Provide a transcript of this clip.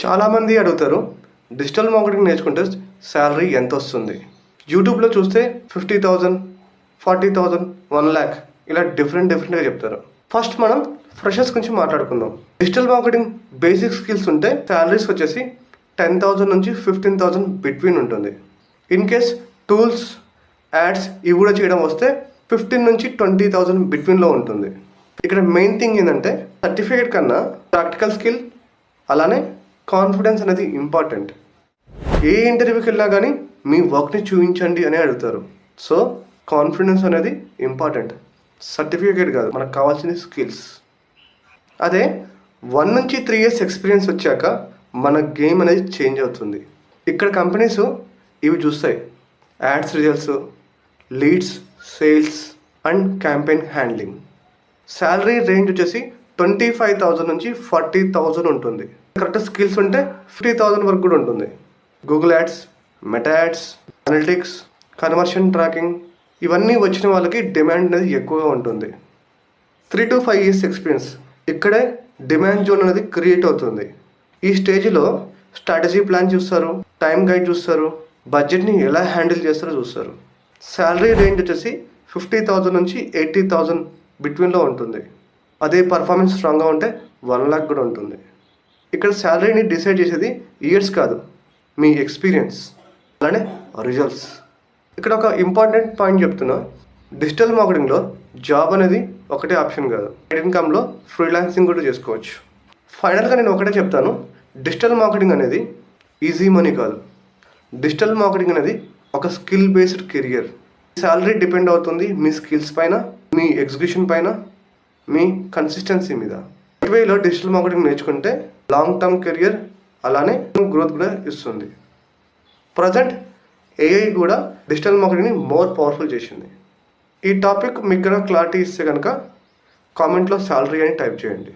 చాలామంది అడుగుతారు, digital marketing నేర్చుకుంటే శాలరీ ఎంత వస్తుంది? యూట్యూబ్లో చూస్తే 50,000, 40,000, 1,00,000 ఇలా డిఫరెంట్గా చెప్తారు. ఫస్ట్ మనం ఫ్రెషర్స్ గురించి మాట్లాడుకుందాం. డిజిటల్ మార్కెటింగ్ బేసిక్ స్కిల్స్ ఉంటే శాలరీస్ వచ్చేసి 10,000 నుంచి 15,000 బిట్వీన్ ఉంటుంది. ఇన్ కేస్ టూల్స్, యాడ్స్ ఇవి కూడా చేయడం వస్తే 15 నుంచి 20,000 బిట్వీన్లో ఉంటుంది. ఇక్కడ మెయిన్ థింగ్ ఏంటంటే సర్టిఫికేట్ కన్నా ప్రాక్టికల్ స్కిల్ అలానే కాన్ఫిడెన్స్ అనేది ఇంపార్టెంట్. ఏ ఇంటర్వ్యూకి వెళ్ళినా కానీ మీ వర్క్ని చూపించండి అని అడుగుతారు. సో కాన్ఫిడెన్స్ అనేది ఇంపార్టెంట్, సర్టిఫికేట్ కాదు, మనకు కావాల్సిన స్కిల్స్. అదే 1 నుంచి 3 years ఎక్స్పీరియన్స్ వచ్చాక మన గేమ్ అనేది చేంజ్ అవుతుంది. ఇక్కడ కంపెనీస్ ఇవి చూస్తాయి: ads results, leads, sales and campaign handling. Salary range వచ్చేసి 25,000 నుంచి 40,000 ఉంటుంది. కరెక్ట్ స్కిల్స్ ఉంటే 50,000 వరకు కూడా ఉంటుంది. Google ads, meta ads, analytics, conversion tracking ఇవన్నీ వచ్చిన వాళ్ళకి డిమాండ్ అనేది ఎక్కువగా ఉంటుంది. 3 to 5 years ఎక్స్పీరియన్స్, ఇక్కడే డిమాండ్ జోన్ అనేది క్రియేట్ అవుతుంది. ఈ స్టేజ్లో స్ట్రాటజీ ప్లాన్ చూస్తారు, టైం గైడ్ చూస్తారు, బడ్జెట్ని ఎలా హ్యాండిల్ చేస్తారో చూస్తారు. శాలరీ రేంజ్ వచ్చేసి 50,000 నుంచి 80,000 బిట్వీన్లో ఉంటుంది. అదే పర్ఫార్మెన్స్ స్ట్రాంగ్గా ఉంటే 1,00,000 కూడా ఉంటుంది. ఇక్కడ శాలరీని డిసైడ్ చేసేది ఇయర్స్ కాదు, మీ ఎక్స్పీరియన్స్ అలానే రిజల్ట్స్. ఇక్కడ ఒక ఇంపార్టెంట్ పాయింట్ చెప్తున్నా, డిజిటల్ మార్కెటింగ్లో జాబ్ అనేది ఒకటే ఆప్షన్ కాదు. ఇన్కమ్లో ఫ్రీలాన్సింగ్ కూడా చేసుకోవచ్చు. ఫైనల్గా నేను ఒకటే చెప్తాను, డిజిటల్ మార్కెటింగ్ అనేది ఈజీ మనీ కాదు. డిజిటల్ మార్కెటింగ్ అనేది ఒక skill based career. Salary depend అవుతుంది మీ స్కిల్స్ పైన, మీ ఎగ్జిక్యూషన్ పైన, మీ కన్సిస్టెన్సీ మీద. వేలో డిజిటల్ మార్కెటింగ్ నేర్చుకుంటే లాంగ్ టర్మ్ కెరియర్ అలానే గ్రోత్ కూడా ఇస్తుంది. ప్రజెంట్ ఏఐ కూడా డిజిటల్ మార్కెటింగ్ని మోర్ పవర్ఫుల్ చేసింది. ఈ టాపిక్ మీకు క్లారిటీ ఇస్తే కనుక కామెంట్లో శాలరీ అని టైప్ చేయండి.